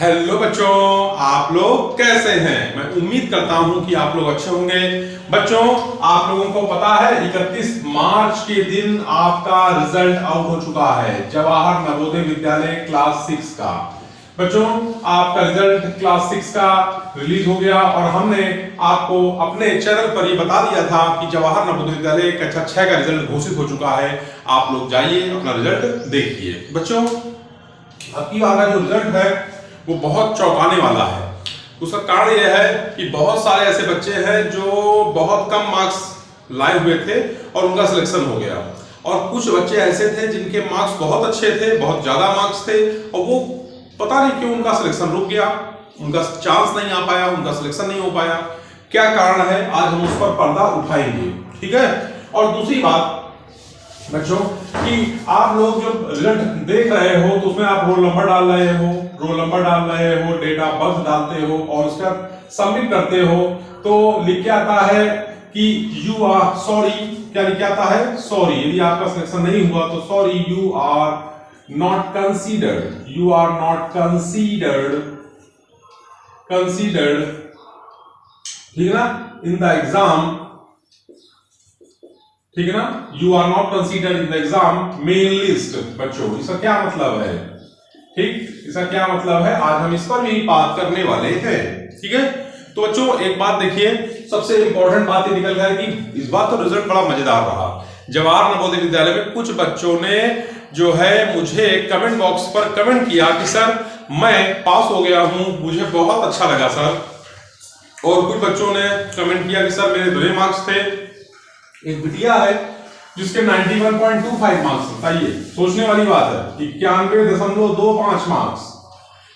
Hello बच्चों, आप लोग कैसे हैं? मैं उम्मीद करता हूं कि आप लोग अच्छे होंगे। बच्चों, आप लोगों को पता है 31 मार्च के दिन आपका रिजल्ट आउट हो चुका है जवाहर नवोदय विद्यालय क्लास 6 का। बच्चों, आपका रिजल्ट क्लास 6 का रिलीज हो गया और हमने आपको अपने चैनल पर ये बता दिया था कि जवाहर नवोदय विद्यालय कक्षा 6 का रिजल्ट घोषित हो चुका है। आप लोग जाइए अपना रिजल्ट देखिए। बच्चों, आपकी वाला जो रिजल्ट है वो बहुत चौंकाने वाला है। उसका कारण यह है कि बहुत सारे ऐसे बच्चे हैं जो बहुत कम मार्क्स लाए हुए थे और उनका सिलेक्शन हो गया, और कुछ बच्चे ऐसे थे जिनके मार्क्स बहुत अच्छे थे, बहुत ज्यादा मार्क्स थे, और वो पता नहीं क्यों उनका सिलेक्शन रुक गया, उनका चांस नहीं आ पाया, उनका सिलेक्शन नहीं हो पाया। क्या कारण है, आज हम उस पर पर्दा उठाएंगे। ठीक है। और दूसरी बात बच्चों कि आप लोग जो रिजल्ट देख रहे हो तो उसमें आप रोल नंबर डाल रहे हो, डेट ऑफ बर्थ डालते हो और उसका सबमिट करते हो, तो लिख के आता है कि यू आर सॉरी। क्या लिख के आता है? सॉरी। यदि आपका सिलेक्शन नहीं हुआ तो sorry, you are not considered, ठीक है ना, इन द एग्जाम। ठीक है ना, you are not considered in the exam main list. बच्चों, इसका क्या मतलब है? ठीक, इसका क्या मतलब है, आज हम इस पर भी बात करने वाले हैं। ठीक है। तो बच्चों, एक बात देखिए, सबसे इंपॉर्टेंट बात ये निकल गया कि इस बार तो रिजल्ट बड़ा मजेदार रहा। जवाहर नवोदय विद्यालय में कुछ बच्चों ने जो है मुझे कमेंट बॉक्स पर कमेंट किया कि सर मैं पास हो गया हूं, मुझे बहुत अच्छा लगा सर। और कुछ बच्चों ने कमेंट किया कि सर मेरे बुरे मार्क्स थे। एक बिटिया है जिसके 91.25 मार्क्स। बताइए, सोचने वाली बात है, 91.25 मार्क्स।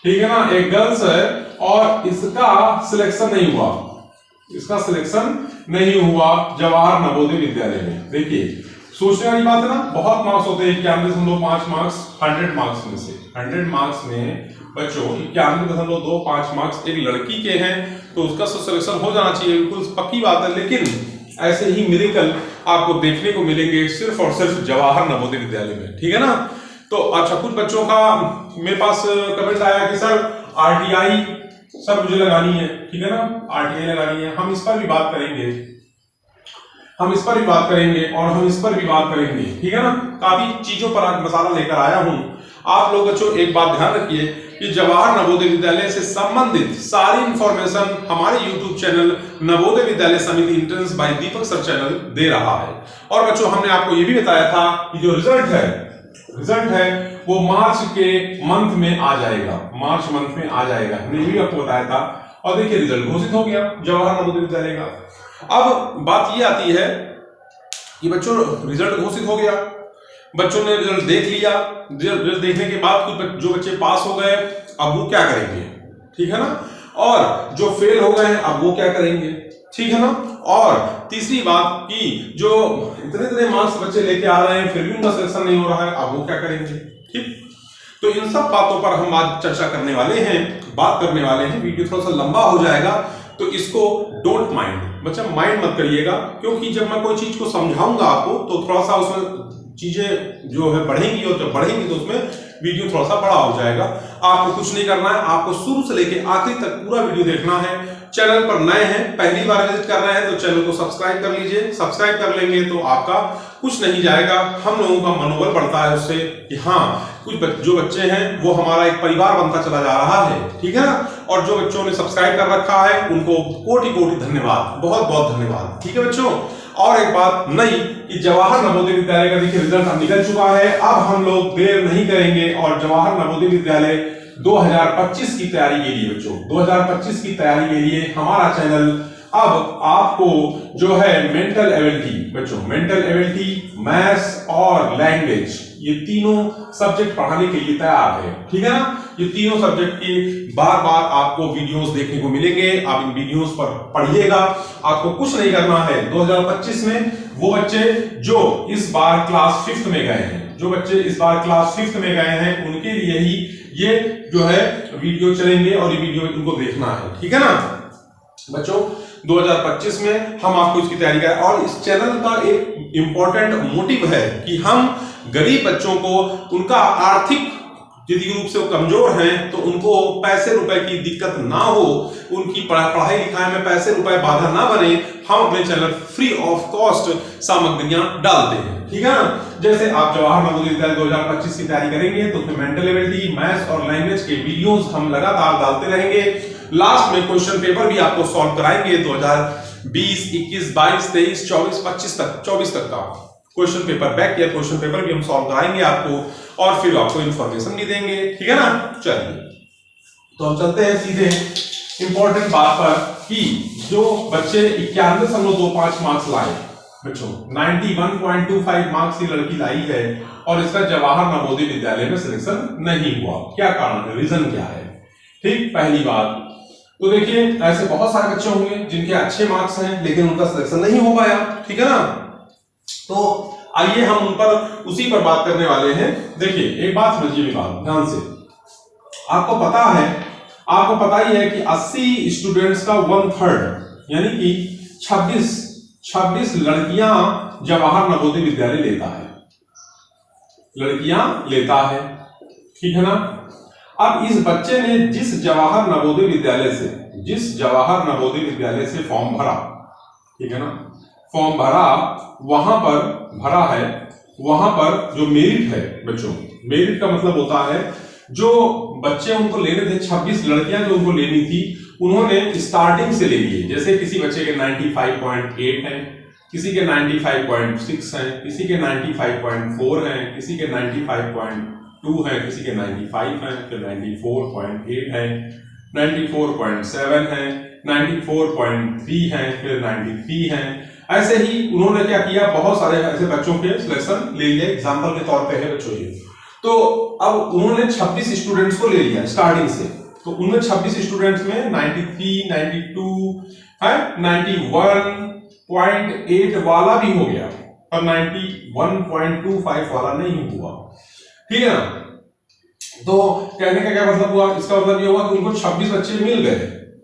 ठीक है ना। एक गर्ल्स है और इसका सिलेक्शन नहीं हुआ जवाहर नवोदय विद्यालय में। देखिए, सोचने वाली बात है ना, बहुत मार्क्स होते हैं। 91.5 मार्क्स 100 मार्क्स में से, 100 मार्क्स में बच्चों 91.25 मार्क्स एक लड़की के हैं तो उसका सिलेक्शन हो जाना चाहिए, बिल्कुल पक्की बात है। लेकिन ऐसे ही मिरेकल आपको देखने को मिलेंगे सिर्फ और सिर्फ जवाहर नवोदय विद्यालय में। ठीक है ना। तो अच्छा, कुछ बच्चों का मेरे पास कमेंट आया कि सर आरटीआई सर मुझे लगानी है। ठीक है ना, आरटीआई लगानी है। हम इस पर भी बात करेंगे और हम इस पर भी बात करेंगे। ठीक है ना, काफी चीजों पर आज मसाला लेकर आया हूं। आप लोग बच्चों एक बात ध्यान रखिए कि जवाहर नवोदय विद्यालय से संबंधित सारी इंफॉर्मेशन हमारे YouTube चैनल नवोदय विद्यालय समिति इंट्रेंस बाय दीपक सर चैनल दे रहा है। और बच्चों, हमने आपको ये भी बताया था कि जो रिजल्ट है वो मार्च के मंथ में आ जाएगा, हमने ये भी आपको बताया था। और देखिए, रिजल्ट घोषित हो गया जवाहर नवोदय विद्यालय का। अब बात ये आती है कि बच्चों रिजल्ट घोषित हो गया, बच्चों ने रिजल्ट देख लिया। रिजल्ट देखने के बाद कुछ जो बच्चे पास हो गए अब वो क्या करेंगे? ठीक है ना। और जो फेल हो गए हैं अब वो क्या करेंगे? ठीक है ना। और तीसरी बात कि जो इतने मार्क्स बच्चे लेके आ रहे हैं फिर भी उनका सिलेक्शन नहीं हो रहा है, अब वो क्या करेंगे? ठीक। तो इन सब बातों पर हम आज चर्चा करने वाले हैं, बात करने वाले हैं। वीडियो थोड़ा सा लंबा हो जाएगा तो इसको डोंट माइंड, बच्चा माइंड मत करिएगा, क्योंकि जब मैं कोई चीज को समझाऊंगा आपको तो थोड़ा सा उसमें चीजें जो है बढ़ेंगी, और जब बढ़ेंगी तो उसमें वीडियो थोड़ा सा बड़ा हो जाएगा। आपको कुछ नहीं करना है, आपको शुरू से लेके आखिर तक पूरा वीडियो देखना है। चैनल पर नए हैं, पहली बार विजिट कर रहे हैं तो चैनल को सब्सक्राइब कर लीजिए। सब्सक्राइब कर लेंगे तो आपका कुछ नहीं जाएगा, हम लोगों का मनोबल बढ़ता है उससे कि हाँ, कुछ जो बच्चे हैं वो हमारा एक परिवार बनता चला जा रहा है। ठीक है ना। और जो बच्चों ने सब्सक्राइब कर रखा है उनको कोटि कोटि धन्यवाद, बहुत बहुत धन्यवाद। ठीक है बच्चों। और एक बात नई कि जवाहर नवोदय विद्यालय का देखिए रिजल्ट अब निकल चुका है। अब हम लोग देर नहीं करेंगे और जवाहर नवोदय विद्यालय 2025 की तैयारी के लिए बच्चों, 2025 की तैयारी के लिए हमारा चैनल अब आपको जो है मेंटल एबिलिटी बच्चों, मेंटल एबिलिटी, मैथ्स और लैंग्वेज, ये तीनों सब्जेक्ट पढ़ाने के लिए तैयार है। ठीक है ना। ये तीनों सब्जेक्ट की बार बार आपको वीडियोस देखने को मिलेंगे, आप इन वीडियोस पर पढ़िएगा। आपको कुछ नहीं करना है। 2025 में वो बच्चे जो इस बार क्लास 5th में गए हैं, उनके लिए ही ये जो है वीडियो चलेंगे और ये वीडियो उनको देखना है। ठीक है ना बच्चों। 2025 में हम आपको इसकी तैयारी करें, और इस चैनल का एक इंपॉर्टेंट मोटिव है कि हम गरीब बच्चों को उनका आर्थिक वित्तीय रूप से वो कमजोर हैं तो उनको पैसे रुपए की दिक्कत ना हो, उनकी पढ़ाई लिखाई में पैसे रुपए बाधा ना बने, हम अपने चैनल फ्री ऑफ कॉस्ट सामग्रियां डालते हैं, ठीक है ना। जैसे आप जवाहर नवोदय विद्यालय 2025 की तैयारी करेंगे तो उसमें मेंटल एबिलिटी, मैथ्स और लैंग्वेज के वीडियोस हम लगातार डालते रहेंगे। लास्ट में क्वेश्चन पेपर भी आपको सॉल्व कराएंगे 2020, 21, 22, 23, 24, 25 तक, 24 तक का question paper, back year question paper भी हम सॉल्व कराएंगे आपको और फिर आपको इंफॉर्मेशन भी देंगे, ठीक है ना। चलिए तो हम चलते हैं सीधे इंपॉर्टेंट बात पर कि जो बच्चे 91.25 मार्क्स लाए, बच्चों 91.25 मार्क्स की लड़की लाई है और इसका जवाहर नवोदय विद्यालय में सिलेक्शन नहीं हुआ, क्या कारण है, रीजन क्या है। ठीक, पहली बात तो देखिए ऐसे बहुत सारे बच्चे होंगे जिनके अच्छे मार्क्स हैं लेकिन उनका सिलेक्शन नहीं हो पाया, ठीक है ना। तो आइए हम उन पर उसी पर बात करने वाले हैं। देखिए एक बात समझिए, मेरी बात ध्यान से, आपको पता ही है कि 80 स्टूडेंट्स का 1/3 यानी कि 26 लड़कियां जवाहर नवोदय विद्यालय लेता है, लड़कियां लेता है, ठीक है ना। अब इस बच्चे ने जिस जवाहर नवोदय विद्यालय से फॉर्म भरा, ठीक है ना, फॉर्म भरा, वहां पर जो मेरिट है बच्चों, मेरिट का मतलब होता है जो बच्चे उनको लेने थे, 26 लड़कियां जो उनको लेनी थी उन्होंने स्टार्टिंग से ले लिए। जैसे किसी बच्चे के 95.8 हैं, किसी के 95.6 हैं, किसी के 95.4 हैं, किसी के 95.2 हैं, किसी के 95 हैं, फिर 94.8 हैं, 94.7 हैं, 94.3 हैं, फिर 93 हैं। ऐसे ही उन्होंने क्या किया, बहुत सारे ऐसे बच्चों के सिलेक्शन ले लिया, एग्जाम्पल के तौर पे है बच्चों ये। तो अब उन्होंने 26 स्टूडेंट्स को ले लिया स्टार्टिंग से, तो उनमें 26 स्टूडेंट्स में 93, 92 है, 91.8 वाला भी हो गया और 91.25 वाला नहीं हुआ, ठीक है ना। तो कहने का क्या मतलब हुआ, इसका मतलब ये हुआ कि उनको 26 बच्चे मिल गए,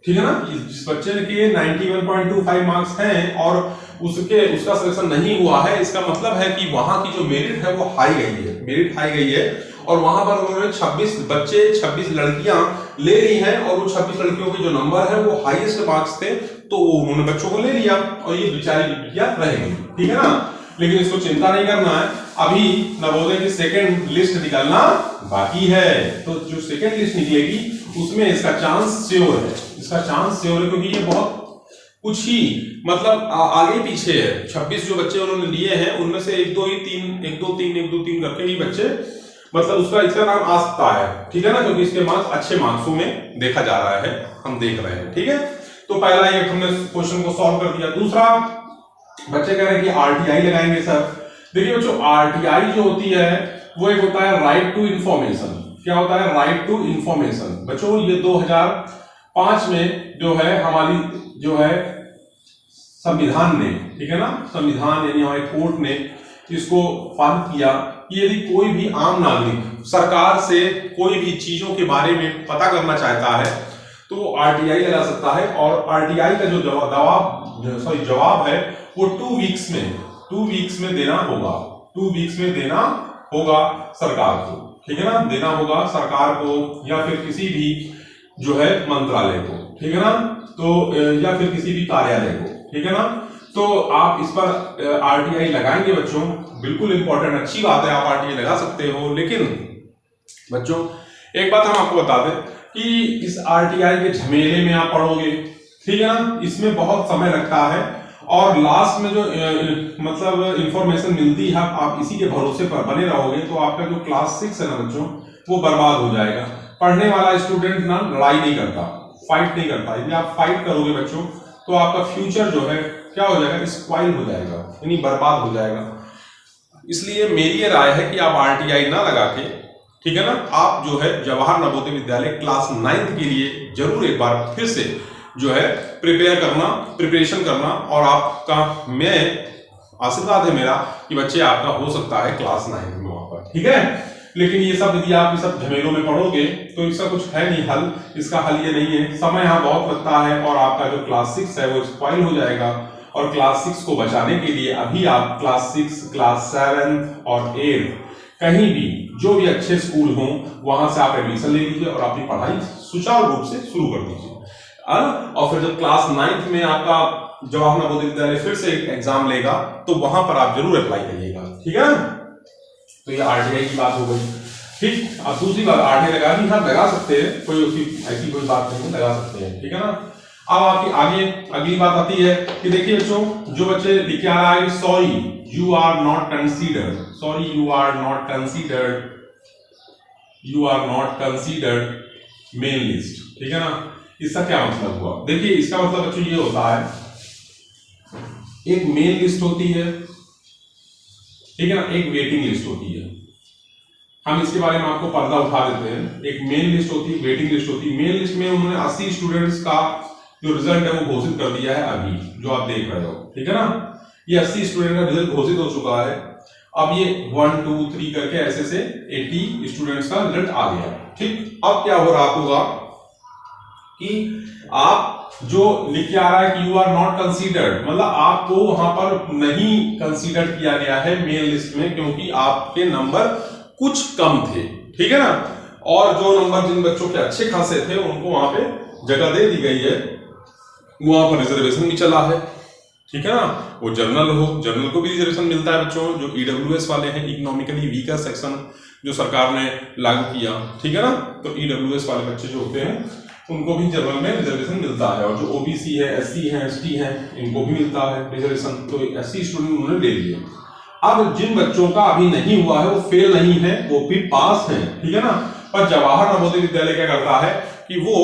ठीक है ना। जिस बच्चे के 91.25 मार्क्स हैं और उसका सिलेक्शन नहीं हुआ है, इसका मतलब है कि वहां की जो मेरिट है वो हाई गई है और वहां पर उन्होंने 26 लड़कियां ले ली हैं और वो 26 लड़कियों के जो नंबर है वो हाईएस्ट मार्क्स थे, तो उन्होंने बच्चों को ले लिया और ये बेचारी लड़कियां रहेंगी, ठीक है ना। लेकिन इसको चिंता नहीं करना है, अभी नवोदय की सेकंड लिस्ट निकलना बाकी है, तो जो सेकंड लिस्ट निकलेगी उसमें इसका चांस श्योर है, क्योंकि ये बहुत कुछ ही मतलब आगे पीछे है। 26 जो बच्चे उन्होंने लिए हैं उनमें से 1 2 3 करके ही बच्चे, मतलब इसका नाम आ सकता है, ठीक है ना, क्योंकि इसके मार्क्स अच्छे मार्क्सों में देखा जा रहा है, हम देख रहे हैं, ठीक है। तो पहला ये हमने क्वेश्चन को सॉल्व कर दिया। दूसरा बच्चे कह रहे हैं कि आरटीआई लगाएंगे सर। देखिए बच्चों, आरटीआई जो होती है वो एक होता है राइट टू इंफॉर्मेशन। क्या होता है राइट टू इंफॉर्मेशन बच्चों? ये 2005 में जो है हमारी जो है संविधान ने, ठीक है ना, संविधान यानी हमारे कोर्ट ने इसको पारित किया कि यदि कोई भी आम नागरिक सरकार से कोई भी चीजों के बारे में पता करना चाहता है तो वो आरटीआई लगा सकता है, और आरटीआई का जो जवाब है वो 2 वीक्स में देना होगा, 2 वीक्स में देना होगा सरकार को, ठीक है ना, देना होगा सरकार को या फिर किसी भी जो है मंत्रालय को, ठीक है ना, तो या फिर किसी भी कार्यालय को, ठीक है ना। तो आप इस पर आरटीआई लगाएंगे बच्चों, बिल्कुल इंपॉर्टेंट, अच्छी बात है, आप आरटीआई लगा सकते हो। लेकिन बच्चों एक बात हम आपको बता दें कि इस आरटीआई के झमेले में आप पढ़ोगे, ठीक है ना, इसमें बहुत समय लगता है और लास्ट में जो मतलब इंफॉर्मेशन मिलती है आप इसी के भरोसे पर बने रहोगे तो आपका जो क्लास 6 है ना बच्चों वो बर्बाद हो जाएगा। पढ़ने वाला स्टूडेंट ना लड़ाई नहीं करता, फाइट नहीं करता। यदि आप फाइट करोगे बच्चों तो आपका फ्यूचर जो है क्या हो जाएगा, स्पॉइल हो जाएगा, यानी बर्बाद हो जाएगा। इसलिए मेरी ये राय है कि आप आरटीआई ना लगा के, ठीक है ना, आप जो है जवाहर नवोदय विद्यालय क्लास 9 के लिए जरूर एक बार फिर से जो है प्रिपरेशन करना, और आपका मैं आशीर्वाद है मेरा कि बच्चे आपका हो सकता है क्लास 9 में वहां पर, ठीक है। लेकिन ये सब यदि आप ये सब झमेलों में पढ़ोगे तो इसका कुछ है नहीं हल, इसका हल ये नहीं है, समय यहाँ बहुत लगता है और आपका जो क्लास 6 है वो स्पॉइल हो जाएगा। और क्लास 6 को बचाने के लिए अभी आप क्लास 6, क्लास 7 और 8 कहीं भी जो भी अच्छे स्कूल हों वहां से आप एडमिशन ले लीजिए और अपनी पढ़ाई सुचारू रूप से शुरू कर दीजिए, है ना। और फिर जब क्लास 9th में आपका जवाहर नवोदय विद्यालय फिर से एग्जाम लेगा तो वहां पर आप जरूर अप्लाई करिएगा, ठीक है। तो ये आरटीआई की बात हो गई, ठीक। अब दूसरी बात, आरटीआई लगा भी आप लगा सकते हैं, कोई ऐसी कोई बात नहीं, लगा सकते हैं, ठीक है ना। अब आपकी आगे अगली बात आती है कि देखिए बच्चों, जो बच्चे लिख के आ रहा है sorry you are not considered, sorry you are not considered, you are not considered main list, ठीक है ना। इसका क्या मतलब हुआ? देखिए इसका मतलब बच्चों ये होता है, एक मेन लिस्ट होती है, ठीक है ना, एक वेटिंग लिस्ट होती है। हम इसके बारे में आपको पर्दा उठा देते हैं। एक मेन लिस्ट होती है, वेटिंग लिस्ट होती है। मेन लिस्ट में उन्होंने 80 स्टूडेंट्स का जो रिजल्ट है वो घोषित कर दिया है अभी, जो आप देख रहे हो, ठीक है ना। ये 80 स्टूडेंट का रिजल्ट घोषित हो चुका है। अब ये 1 2 3 करके ऐसे से 80 स्टूडेंट्स का रिजल्ट आ गया, ठीक। अब क्या हो रहा होगा कि आप जो लिख के आ रहा है कि यू आर नॉट कंसीडर्ड, मतलब आपको वहां पर नहीं कंसीडर किया गया है मेन लिस्ट में, क्योंकि आपके नंबर कुछ कम थे, ठीक है ना। और जो नंबर जिन बच्चों के अच्छे खासे थे उनको वहां पे जगह दे दी गई है, वहां पर रिजर्वेशन भी चला है, ठीक है ना। वो जनरल हो, जनरल को भी रिजर्वेशन मिलता है बच्चों, जो ईडब्ल्यूएस वाले हैं, इकोनॉमिकली वीकर सेक्शन जो सरकार ने लागू किया, ठीक है ना। तो ईडब्ल्यूएस वाले बच्चे जो होते हैं उनको भी जनरल में रिजर्वेशन मिलता है, और जो ओबीसी है, एससी है, एसटी है, इनको भी मिलता है रिजर्वेशन। तो 80 स्टूडेंट उन्होंने ले लिए। अब जिन बच्चों का अभी नहीं हुआ है, वो फेल नहीं है, वो भी पास है, ठीक है ना। पर जवाहर नवोदय विद्यालय क्या करता है कि वो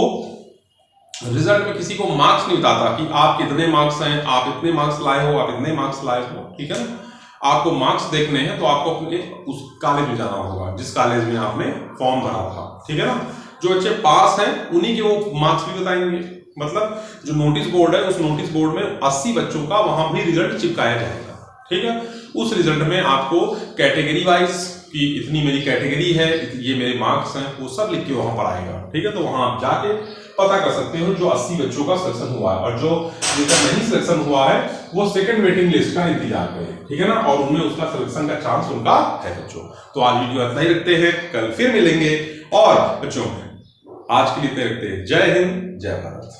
रिजल्ट में किसी को मार्क्स नहीं बताता कि आप कितने मार्क्स हैं, आप इतने मार्क्स लाए हो, आप इतने मार्क्स लाए हो, ठीक है ना। आपको मार्क्स देखने हैं तो आपको अपने उस कॉलेज में जाना होगा जिस कॉलेज में आपने फॉर्म भरा था, ठीक है ना। जो बच्चे पास हैं उन्हीं के वो मार्क्स भी बताएंगे। मतलब जो नोटिस बोर्ड है, उस नोटिस बोर्ड में 80 बच्चों का वहां भी रिजल्ट चिपकाया जाएगा, ठीक है। उस रिजल्ट में आपको कैटेगरी वाइज कि इतनी मेरी कैटेगरी है, ये मेरे मार्क्स हैं, वो सब लिख के वहां पर आएगा, ठीक है। तो वहां आप जाके पता कर सकते हो जो 80 बच्चों का सिलेक्शन हुआ है, और जो जिनका नहीं सिलेक्शन हुआ है वो सेकंड वेटिंग लिस्ट का इंतजार करें, ठीक है ना। और उनमें उसका सिलेक्शन का चांस उनका है बच्चों। तो आज वीडियो इतना ही रखते हैं, कल फिर मिलेंगे। और बच्चों आज के लिए इतना रखते हैं। जय हिंद, जय भारत।